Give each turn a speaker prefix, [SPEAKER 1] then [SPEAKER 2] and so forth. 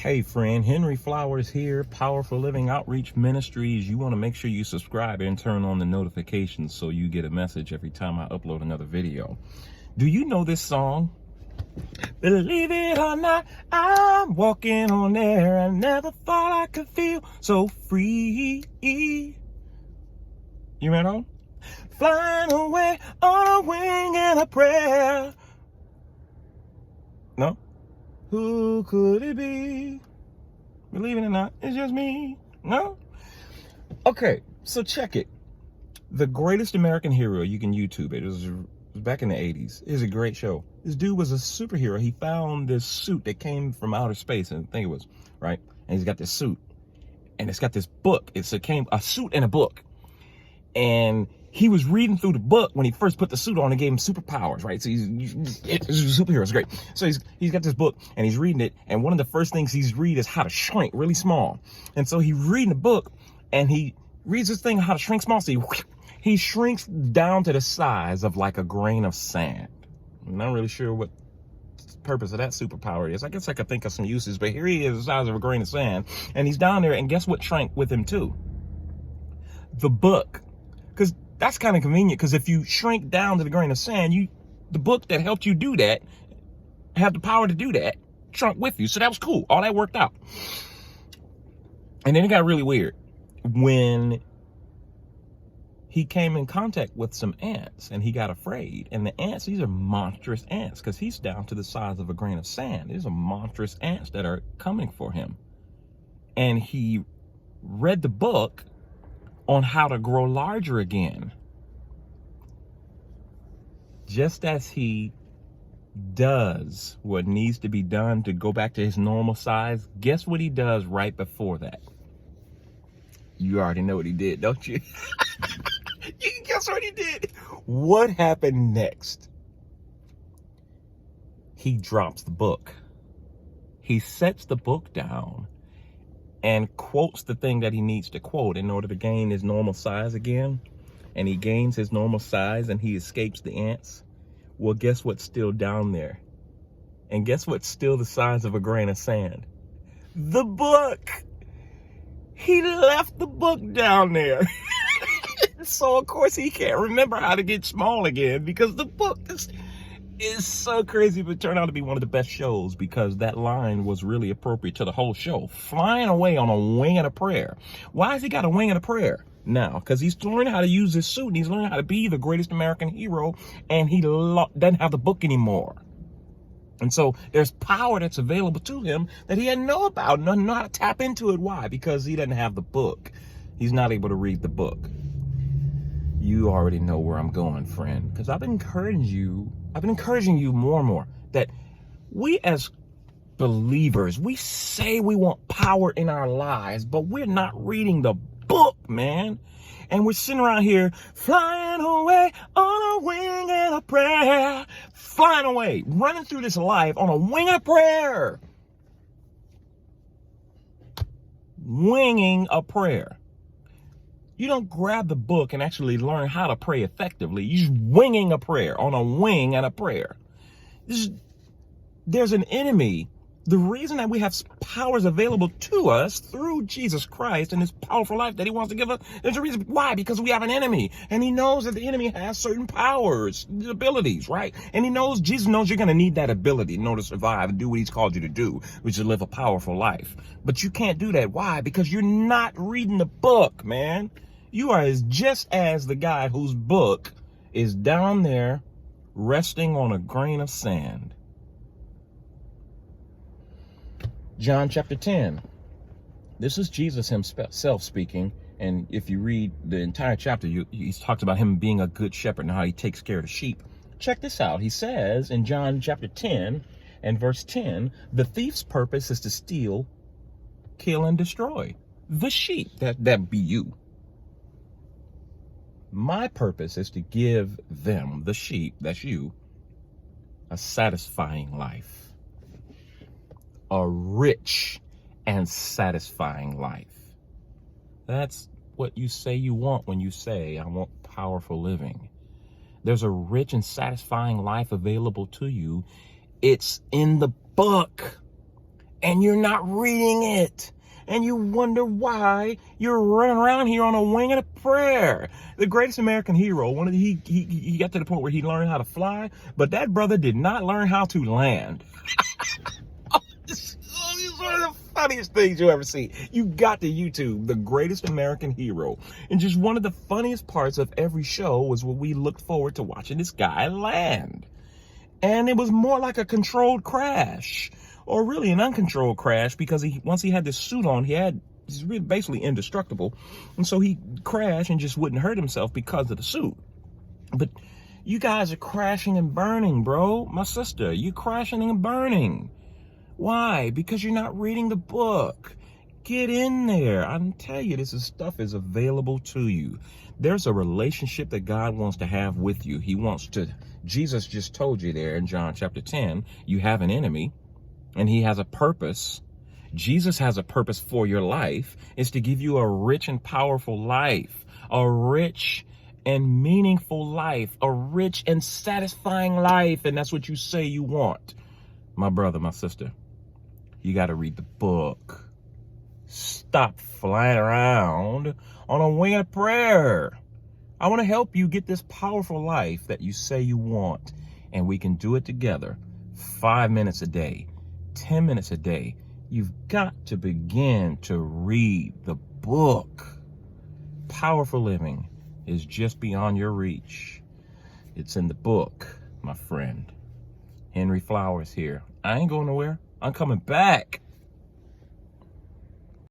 [SPEAKER 1] Hey friend, Henry Flowers here, Powerful Living Outreach Ministries. You want to make sure you subscribe and turn on the notifications so you get a message every time I upload another video. Do you know this song? Believe it or not, I'm walking on air. I never thought I could feel so free. You ready on? Flying away on a wing and a prayer. No? Who could it be? Believe it or not, it's just me. No? Okay, so check it. The Greatest American Hero, you can YouTube it. It was back in the 80s. It was a great show. This dude was a superhero. He found this suit that came from outer space, I think it was, right? And he's got this suit. And it's got this book. It's a suit and a book. And he was reading through the book when he first put the suit on and gave him superpowers, right? So he's a superhero. It's great. So he's got this book and he's reading it. And one of the first things he's read is how to shrink really small. And so he's reading the book and he reads this thing, how to shrink small. So he shrinks down to the size of like a grain of sand. I'm not really sure what the purpose of that superpower is. I guess I could think of some uses, but here he is, the size of a grain of sand. And he's down there, and guess what shrank with him too? The book. Because that's kind of convenient, because if you shrink down to the grain of sand, the book that helped you do that, have the power to do that, shrunk with you. So that was cool. All that worked out. And then it got really weird when he came in contact with some ants and he got afraid. And the ants, these are monstrous ants, because he's down to the size of a grain of sand. These are monstrous ants that are coming for him. And he read the book on how to grow larger again. Just as he does what needs to be done to go back to his normal size, guess what he does right before that? You already know what he did, don't you? You can guess what he did. What happened next? He drops the book. He sets the book down and quotes the thing that he needs to quote in order to gain his normal size again. And he gains his normal size and he escapes the ants. Well, guess what's still down there? And guess what's still the size of a grain of sand? The book. He left the book down there. So, of course, he can't remember how to get small again, because the book is so crazy, but turned out to be one of the best shows because that line was really appropriate to the whole show. Flying away on a wing and a prayer. Why has he got a wing and a prayer now? Because he's learning how to use his suit and he's learning how to be the greatest American hero, and he doesn't have the book anymore. And so there's power that's available to him that he didn't know about, doesn't know how to tap into it. Why? Because he doesn't have the book. He's not able to read the book. You already know where I'm going, friend, because I've been encouraging you more and more that we as believers, we say we want power in our lives, but we're not reading the book, man. And we're sitting around here flying away on a wing and a prayer, flying away, running through this life on a wing and a prayer, winging a prayer. You don't grab the book and actually learn how to pray effectively. You're just winging a prayer on a wing and a prayer. There's an enemy. The reason that we have powers available to us through Jesus Christ and his powerful life that he wants to give us, there's a reason why, because we have an enemy. And he knows that the enemy has certain powers, abilities, right? And Jesus knows you're going to need that ability in order to survive and do what he's called you to do, which is live a powerful life. But you can't do that. Why? Because you're not reading the book, man. You are just as the guy whose book is down there resting on a grain of sand. John chapter 10. This is Jesus himself speaking. And if you read the entire chapter, he talks about him being a good shepherd and how he takes care of the sheep. Check this out. He says in John chapter 10 and verse 10, the thief's purpose is to steal, kill, and destroy the sheep. That be you. My purpose is to give them, the sheep, that's you, a satisfying life. A rich and satisfying life. That's what you say you want when you say, I want powerful living. There's a rich and satisfying life available to you. It's in the book. and you're not reading it. And you wonder why you're running around here on a wing and a prayer. The greatest American hero, he got to the point where he learned how to fly, but that brother did not learn how to land. It's one of the funniest things you ever see. You got to YouTube The Greatest American Hero. And just one of the funniest parts of every show was when we looked forward to watching this guy land. And it was more like a controlled crash, or really an uncontrolled crash, because once he had this suit on, he's really basically indestructible. And so he crashed and just wouldn't hurt himself because of the suit. But you guys are crashing and burning, bro. My sister, you're crashing and burning. Why? Because you're not reading the book. Get in there. I tell you, stuff is available to you. There's a relationship that God wants to have with you. Jesus just told you there in John chapter 10, you have an enemy and he has a purpose. Jesus has a purpose for your life. It's to give you a rich and powerful life, a rich and meaningful life, a rich and satisfying life. And that's what you say you want. My brother, my sister, you got to read the book. Stop flying around on a wing of prayer. I want to help you get this powerful life that you say you want. And we can do it together. 5 minutes a day, 10 minutes a day. You've got to begin to read the book. Powerful living is just beyond your reach. It's in the book, my friend. Henry Flowers here. I ain't going nowhere. I'm coming back.